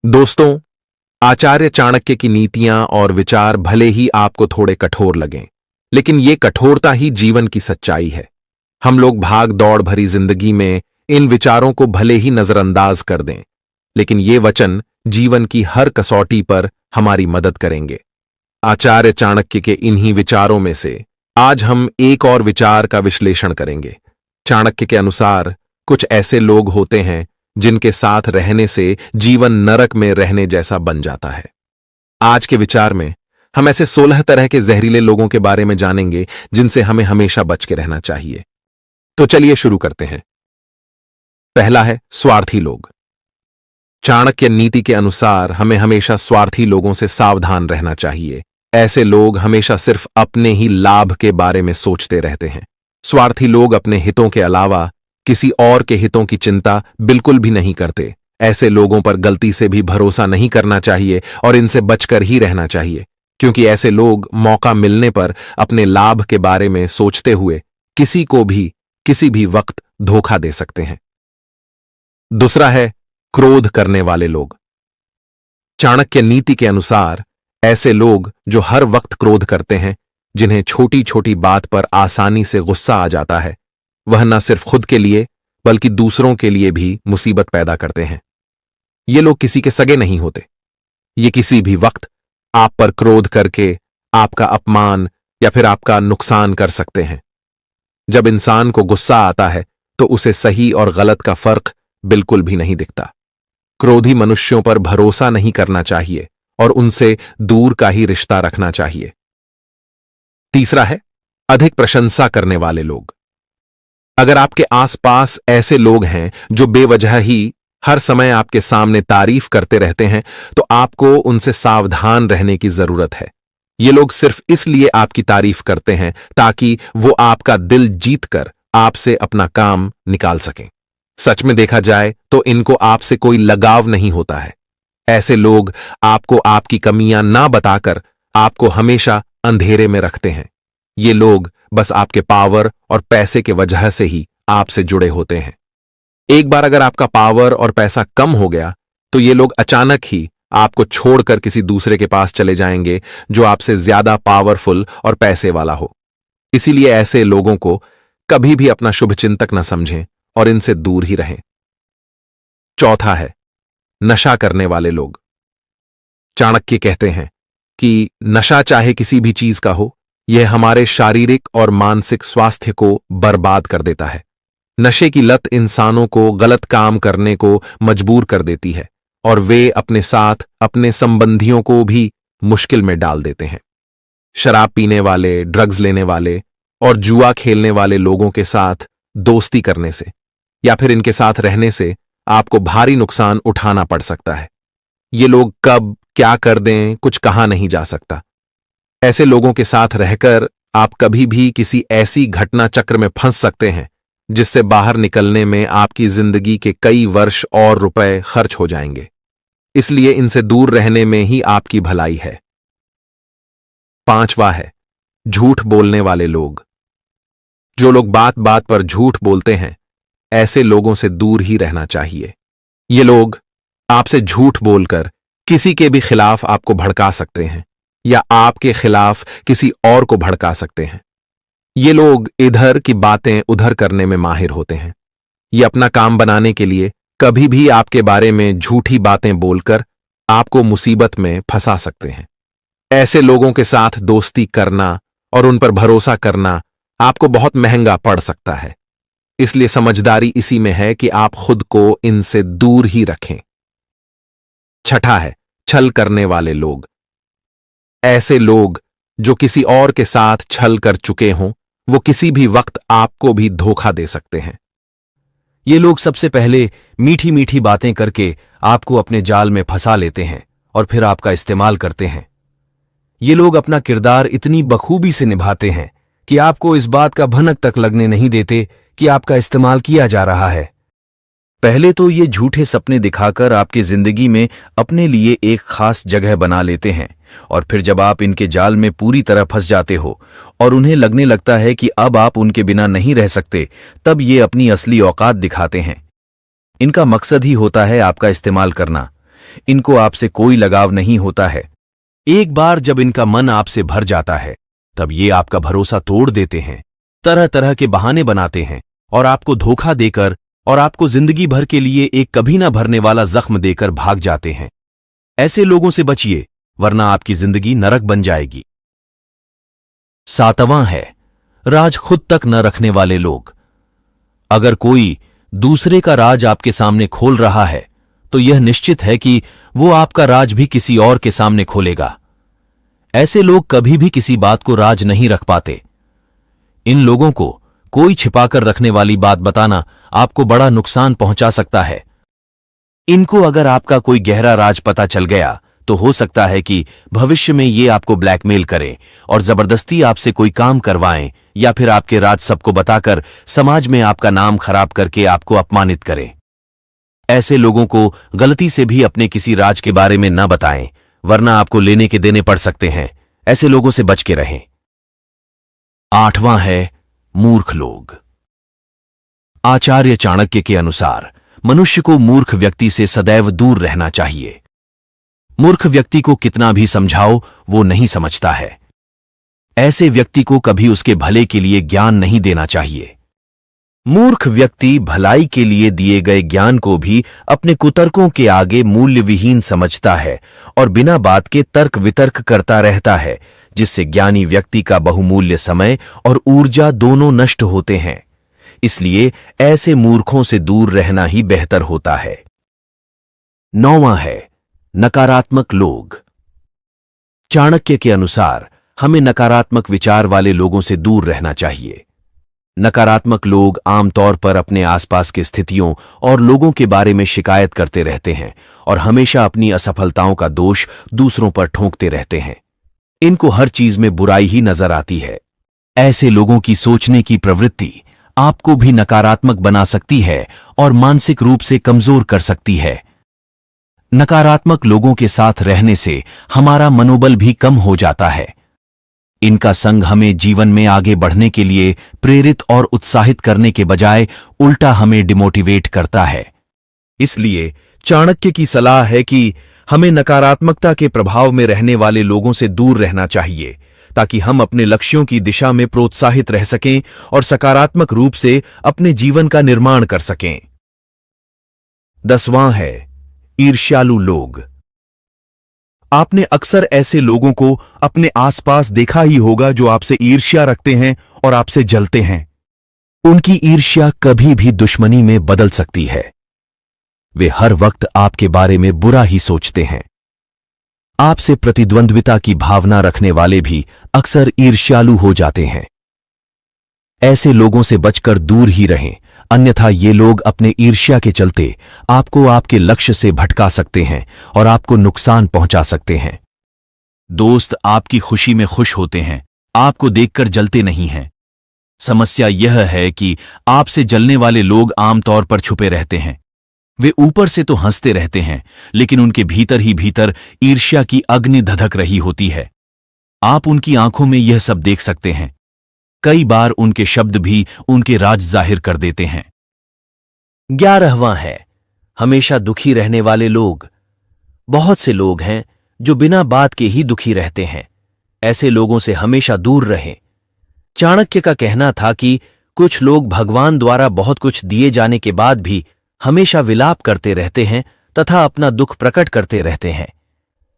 दोस्तों, आचार्य चाणक्य की नीतियां और विचार भले ही आपको थोड़े कठोर लगें, लेकिन ये कठोरता ही जीवन की सच्चाई है। हम लोग भाग दौड़ भरी जिंदगी में इन विचारों को भले ही नजरअंदाज कर दें, लेकिन ये वचन जीवन की हर कसौटी पर हमारी मदद करेंगे। आचार्य चाणक्य के इन्हीं विचारों में से आज हम एक और विचार का विश्लेषण करेंगे। चाणक्य के अनुसार कुछ ऐसे लोग होते हैं जिनके साथ रहने से जीवन नरक में रहने जैसा बन जाता है। आज के विचार में हम ऐसे 16 तरह के जहरीले लोगों के बारे में जानेंगे जिनसे हमें हमेशा बच के रहना चाहिए। तो चलिए शुरू करते हैं। पहला है स्वार्थी लोग। चाणक्य नीति के अनुसार हमें हमेशा स्वार्थी लोगों से सावधान रहना चाहिए। ऐसे लोग हमेशा सिर्फ अपने ही लाभ के बारे में सोचते रहते हैं। स्वार्थी लोग अपने हितों के अलावा किसी और के हितों की चिंता बिल्कुल भी नहीं करते। ऐसे लोगों पर गलती से भी भरोसा नहीं करना चाहिए और इनसे बचकर ही रहना चाहिए, क्योंकि ऐसे लोग मौका मिलने पर अपने लाभ के बारे में सोचते हुए किसी को भी किसी भी वक्त धोखा दे सकते हैं। दूसरा है क्रोध करने वाले लोग। चाणक्य नीति के अनुसार ऐसे लोग जो हर वक्त क्रोध करते हैं, जिन्हें छोटी छोटी बात पर आसानी से गुस्सा आ जाता है, वह न सिर्फ खुद के लिए बल्कि दूसरों के लिए भी मुसीबत पैदा करते हैं। ये लोग किसी के सगे नहीं होते। ये किसी भी वक्त आप पर क्रोध करके आपका अपमान या फिर आपका नुकसान कर सकते हैं। जब इंसान को गुस्सा आता है तो उसे सही और गलत का फर्क बिल्कुल भी नहीं दिखता। क्रोधी मनुष्यों पर भरोसा नहीं करना चाहिए और उनसे दूर का ही रिश्ता रखना चाहिए। तीसरा है अधिक प्रशंसा करने वाले लोग। अगर आपके आसपास ऐसे लोग हैं जो बेवजह ही हर समय आपके सामने तारीफ करते रहते हैं, तो आपको उनसे सावधान रहने की जरूरत है। ये लोग सिर्फ इसलिए आपकी तारीफ करते हैं ताकि वो आपका दिल जीतकर आपसे अपना काम निकाल सकें। सच में देखा जाए तो इनको आपसे कोई लगाव नहीं होता है। ऐसे लोग आपको आपकी कमियां ना बताकर आपको हमेशा अंधेरे में रखते हैं। ये लोग बस आपके पावर और पैसे के वजह से ही आपसे जुड़े होते हैं। एक बार अगर आपका पावर और पैसा कम हो गया तो ये लोग अचानक ही आपको छोड़कर किसी दूसरे के पास चले जाएंगे जो आपसे ज्यादा पावरफुल और पैसे वाला हो। इसीलिए ऐसे लोगों को कभी भी अपना शुभचिंतक न समझें और इनसे दूर ही रहें। चौथा है नशा करने वाले लोग। चाणक्य कहते हैं कि नशा चाहे किसी भी चीज का हो, यह हमारे शारीरिक और मानसिक स्वास्थ्य को बर्बाद कर देता है। नशे की लत इंसानों को गलत काम करने को मजबूर कर देती है और वे अपने साथ अपने संबंधियों को भी मुश्किल में डाल देते हैं। शराब पीने वाले, ड्रग्स लेने वाले और जुआ खेलने वाले लोगों के साथ दोस्ती करने से या फिर इनके साथ रहने से आपको भारी नुकसान उठाना पड़ सकता है। ये लोग कब क्या कर दें कुछ कहा नहीं जा सकता। ऐसे लोगों के साथ रहकर आप कभी भी किसी ऐसी घटना चक्र में फंस सकते हैं जिससे बाहर निकलने में आपकी जिंदगी के कई वर्ष और रुपए खर्च हो जाएंगे। इसलिए इनसे दूर रहने में ही आपकी भलाई है। पांचवा है झूठ बोलने वाले लोग। जो लोग बात बात पर झूठ बोलते हैं, ऐसे लोगों से दूर ही रहना चाहिए। ये लोग आपसे झूठ बोलकर किसी के भी खिलाफ आपको भड़का सकते हैं या आपके खिलाफ किसी और को भड़का सकते हैं। ये लोग इधर की बातें उधर करने में माहिर होते हैं। ये अपना काम बनाने के लिए कभी भी आपके बारे में झूठी बातें बोलकर आपको मुसीबत में फंसा सकते हैं। ऐसे लोगों के साथ दोस्ती करना और उन पर भरोसा करना आपको बहुत महंगा पड़ सकता है। इसलिए समझदारी इसी में है कि आप खुद को इनसे दूर ही रखें। छठा है छल करने वाले लोग। ऐसे लोग जो किसी और के साथ छल कर चुके हों, वो किसी भी वक्त आपको भी धोखा दे सकते हैं। ये लोग सबसे पहले मीठी मीठी बातें करके आपको अपने जाल में फंसा लेते हैं और फिर आपका इस्तेमाल करते हैं। ये लोग अपना किरदार इतनी बखूबी से निभाते हैं कि आपको इस बात का भनक तक लगने नहीं देते कि आपका इस्तेमाल किया जा रहा है। पहले तो ये झूठे सपने दिखाकर आपकी जिंदगी में अपने लिए एक खास जगह बना लेते हैं और फिर जब आप इनके जाल में पूरी तरह फंस जाते हो और उन्हें लगने लगता है कि अब आप उनके बिना नहीं रह सकते, तब ये अपनी असली औकात दिखाते हैं। इनका मकसद ही होता है आपका इस्तेमाल करना। इनको आपसे कोई लगाव नहीं होता है। एक बार जब इनका मन आपसे भर जाता है तब ये आपका भरोसा तोड़ देते हैं, तरह तरह के बहाने बनाते हैं और आपको धोखा देकर और आपको जिंदगी भर के लिए एक कभी ना भरने वाला जख्म देकर भाग जाते हैं। ऐसे लोगों से बचिए, वरना आपकी जिंदगी नरक बन जाएगी। 7वां है राज खुद तक न रखने वाले लोग। अगर कोई दूसरे का राज आपके सामने खोल रहा है तो यह निश्चित है कि वो आपका राज भी किसी और के सामने खोलेगा। ऐसे लोग कभी भी किसी बात को राज नहीं रख पाते। इन लोगों को कोई छिपाकर रखने वाली बात बताना आपको बड़ा नुकसान पहुंचा सकता है। इनको अगर आपका कोई गहरा राज पता चल गया तो हो सकता है कि भविष्य में ये आपको ब्लैकमेल करें और जबरदस्ती आपसे कोई काम करवाएं या फिर आपके राज सबको बताकर समाज में आपका नाम खराब करके आपको अपमानित करें। ऐसे लोगों को गलती से भी अपने किसी राज के बारे में न बताएं, वरना आपको लेने के देने पड़ सकते हैं। ऐसे लोगों से बच के रहें। 8वां है मूर्ख लोग। आचार्य चाणक्य के अनुसार मनुष्य को मूर्ख व्यक्ति से सदैव दूर रहना चाहिए। मूर्ख व्यक्ति को कितना भी समझाओ वो नहीं समझता है। ऐसे व्यक्ति को कभी उसके भले के लिए ज्ञान नहीं देना चाहिए। मूर्ख व्यक्ति भलाई के लिए दिए गए ज्ञान को भी अपने कुतर्कों के आगे मूल्यविहीन समझता है और बिना बात के तर्क वितर्क करता रहता है, जिससे ज्ञानी व्यक्ति का बहुमूल्य समय और ऊर्जा दोनों नष्ट होते हैं। इसलिए ऐसे मूर्खों से दूर रहना ही बेहतर होता है। 9वां है नकारात्मक लोग। चाणक्य के अनुसार हमें नकारात्मक विचार वाले लोगों से दूर रहना चाहिए। नकारात्मक लोग आमतौर पर अपने आसपास की स्थितियों और लोगों के बारे में शिकायत करते रहते हैं और हमेशा अपनी असफलताओं का दोष दूसरों पर ठोंकते रहते हैं। इनको हर चीज में बुराई ही नजर आती है। ऐसे लोगों की सोचने की प्रवृत्ति आपको भी नकारात्मक बना सकती है और मानसिक रूप से कमजोर कर सकती है। नकारात्मक लोगों के साथ रहने से हमारा मनोबल भी कम हो जाता है। इनका संग हमें जीवन में आगे बढ़ने के लिए प्रेरित और उत्साहित करने के बजाय उल्टा हमें डिमोटिवेट करता है। इसलिए चाणक्य की सलाह है कि हमें नकारात्मकता के प्रभाव में रहने वाले लोगों से दूर रहना चाहिए, ताकि हम अपने लक्ष्यों की दिशा में प्रोत्साहित रह सकें और सकारात्मक रूप से अपने जीवन का निर्माण कर सकें। 10वां है ईर्ष्यालु लोग। आपने अक्सर ऐसे लोगों को अपने आसपास देखा ही होगा जो आपसे ईर्ष्या रखते हैं और आपसे जलते हैं। उनकी ईर्ष्या कभी भी दुश्मनी में बदल सकती है। वे हर वक्त आपके बारे में बुरा ही सोचते हैं। आपसे प्रतिद्वंद्विता की भावना रखने वाले भी अक्सर ईर्ष्यालु हो जाते हैं। ऐसे लोगों से बचकर दूर ही रहें, अन्यथा ये लोग अपने ईर्ष्या के चलते आपको आपके लक्ष्य से भटका सकते हैं और आपको नुकसान पहुंचा सकते हैं। दोस्त आपकी खुशी में खुश होते हैं, आपको देखकर जलते नहीं हैं। समस्या यह है कि आपसे जलने वाले लोग आमतौर पर छुपे रहते हैं। वे ऊपर से तो हंसते रहते हैं, लेकिन उनके भीतर ही भीतर ईर्ष्या की अग्नि धधक रही होती है। आप उनकी आंखों में यह सब देख सकते हैं। कई बार उनके शब्द भी उनके राज जाहिर कर देते हैं। 11वां है हमेशा दुखी रहने वाले लोग। बहुत से लोग हैं जो बिना बात के ही दुखी रहते हैं। ऐसे लोगों से हमेशा दूर रहें। चाणक्य का कहना था कि कुछ लोग भगवान द्वारा बहुत कुछ दिए जाने के बाद भी हमेशा विलाप करते रहते हैं तथा अपना दुख प्रकट करते रहते हैं।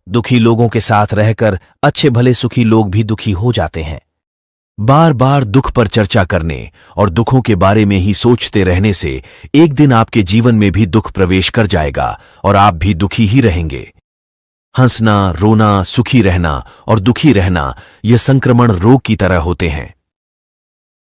दुखी लोगों के साथ रहकर अच्छे भले सुखी लोग भी दुखी हो जाते हैं। बार बार दुख पर चर्चा करने और दुखों के बारे में ही सोचते रहने से एक दिन आपके जीवन में भी दुख प्रवेश कर जाएगा और आप भी दुखी ही रहेंगे। हंसना, रोना, सुखी रहना और दुखी रहना यह संक्रमण रोग की तरह होते हैं।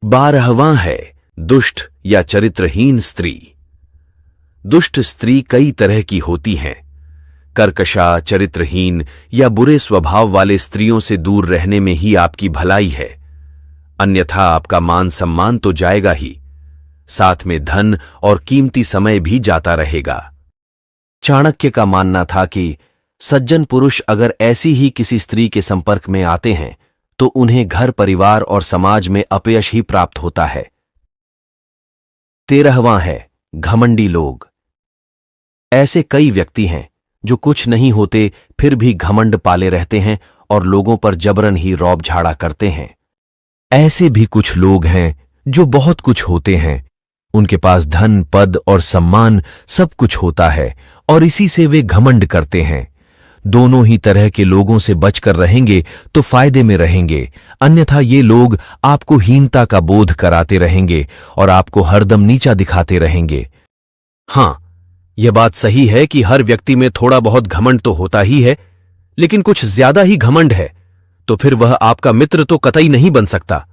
12वां है दुष्ट या चरित्रहीन स्त्री। दुष्ट स्त्री कई तरह की होती हैं। कर्कशा, चरित्रहीन या बुरे स्वभाव वाले स्त्रियों से दूर रहने में ही आपकी भलाई है, अन्यथा आपका मान सम्मान तो जाएगा ही, साथ में धन और कीमती समय भी जाता रहेगा। चाणक्य का मानना था कि सज्जन पुरुष अगर ऐसी ही किसी स्त्री के संपर्क में आते हैं तो उन्हें घर, परिवार और समाज में अपयश ही प्राप्त होता है। 13वां है घमंडी लोग। ऐसे कई व्यक्ति हैं जो कुछ नहीं होते फिर भी घमंड पाले रहते हैं और लोगों पर जबरन ही रौब झाड़ा करते हैं। ऐसे भी कुछ लोग हैं जो बहुत कुछ होते हैं, उनके पास धन, पद और सम्मान सब कुछ होता है और इसी से वे घमंड करते हैं। दोनों ही तरह के लोगों से बचकर रहेंगे तो फायदे में रहेंगे, अन्यथा ये लोग आपको हीनता का बोध कराते रहेंगे और आपको हरदम नीचा दिखाते रहेंगे। हां, यह बात सही है कि हर व्यक्ति में थोड़ा बहुत घमंड तो होता ही है, लेकिन कुछ ज्यादा ही घमंड है तो फिर वह आपका मित्र तो कतई नहीं बन सकता।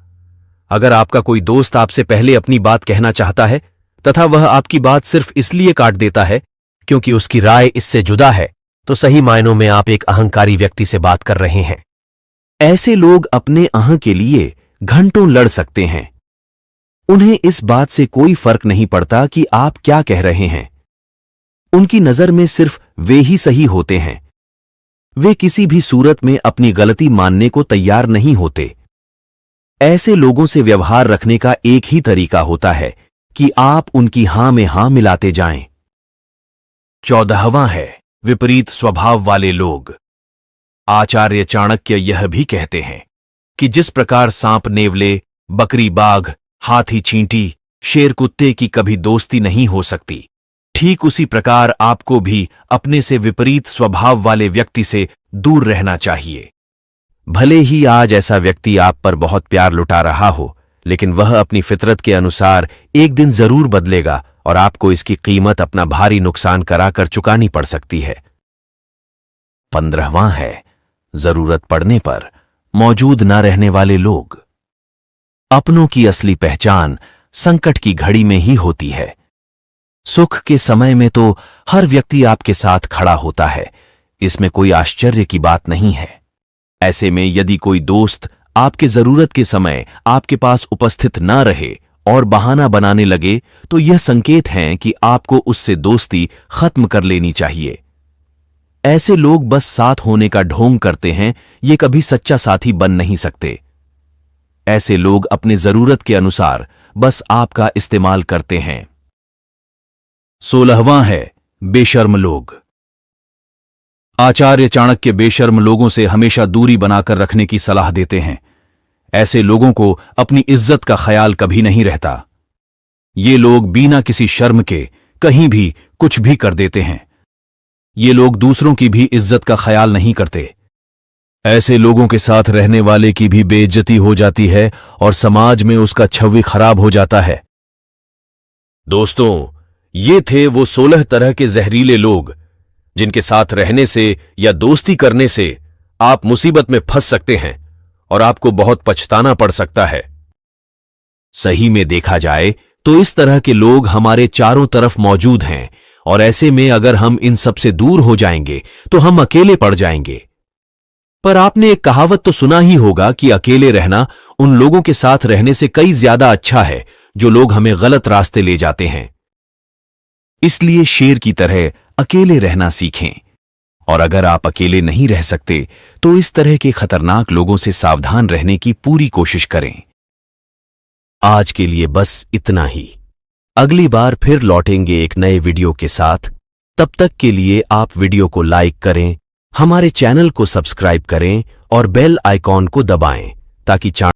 अगर आपका कोई दोस्त आपसे पहले अपनी बात कहना चाहता है तथा वह आपकी बात सिर्फ इसलिए काट देता है क्योंकि उसकी राय इससे जुदा है, तो सही मायनों में आप एक अहंकारी व्यक्ति से बात कर रहे हैं। ऐसे लोग अपने अहं के लिए घंटों लड़ सकते हैं। उन्हें इस बात से कोई फर्क नहीं पड़ता कि आप क्या कह रहे हैं। उनकी नजर में सिर्फ वे ही सही होते हैं। वे किसी भी सूरत में अपनी गलती मानने को तैयार नहीं होते। ऐसे लोगों से व्यवहार रखने का एक ही तरीका होता है कि आप उनकी हां में हां मिलाते जाएं। 14वां है विपरीत स्वभाव वाले लोग। आचार्य चाणक्य यह भी कहते हैं कि जिस प्रकार सांप नेवले, बकरी बाघ, हाथी चींटी, शेर कुत्ते की कभी दोस्ती नहीं हो सकती, ठीक उसी प्रकार आपको भी अपने से विपरीत स्वभाव वाले व्यक्ति से दूर रहना चाहिए। भले ही आज ऐसा व्यक्ति आप पर बहुत प्यार लुटा रहा हो, लेकिन वह अपनी फितरत के अनुसार एक दिन जरूर बदलेगा और आपको इसकी कीमत अपना भारी नुकसान कराकर चुकानी पड़ सकती है। 15वां है जरूरत पड़ने पर मौजूद न रहने वाले लोग। अपनों की असली पहचान संकट की घड़ी में ही होती है। सुख के समय में तो हर व्यक्ति आपके साथ खड़ा होता है, इसमें कोई आश्चर्य की बात नहीं है। ऐसे में यदि कोई दोस्त आपके जरूरत के समय आपके पास उपस्थित न रहे और बहाना बनाने लगे, तो यह संकेत हैं कि आपको उससे दोस्ती खत्म कर लेनी चाहिए। ऐसे लोग बस साथ होने का ढोंग करते हैं, ये कभी सच्चा साथी बन नहीं सकते। ऐसे लोग अपने जरूरत के अनुसार बस आपका इस्तेमाल करते हैं। 16वां है बेशर्म लोग। आचार्य चाणक्य बेशर्म लोगों से हमेशा दूरी बनाकर रखने की सलाह देते हैं। ऐसे लोगों को अपनी इज्जत का ख्याल कभी नहीं रहता। ये लोग बिना किसी शर्म के कहीं भी कुछ भी कर देते हैं। ये लोग दूसरों की भी इज्जत का ख्याल नहीं करते। ऐसे लोगों के साथ रहने वाले की भी बेइज्जती हो जाती है और समाज में उसका छवि खराब हो जाता है। दोस्तों, ये थे वो 16 तरह के जहरीले लोग जिनके साथ रहने से या दोस्ती करने से आप मुसीबत में फंस सकते हैं और आपको बहुत पछताना पड़ सकता है। सही में देखा जाए तो इस तरह के लोग हमारे चारों तरफ मौजूद हैं और ऐसे में अगर हम इन सब से दूर हो जाएंगे तो हम अकेले पड़ जाएंगे। पर आपने एक कहावत तो सुना ही होगा कि अकेले रहना उन लोगों के साथ रहने से कई ज्यादा अच्छा है जो लोग हमें गलत रास्ते ले जाते हैं। इसलिए शेर की तरह अकेले रहना सीखें, और अगर आप अकेले नहीं रह सकते तो इस तरह के खतरनाक लोगों से सावधान रहने की पूरी कोशिश करें। आज के लिए बस इतना ही। अगली बार फिर लौटेंगे एक नए वीडियो के साथ। तब तक के लिए आप वीडियो को लाइक करें, हमारे चैनल को सब्सक्राइब करें और बेल आइकॉन को दबाएं ताकि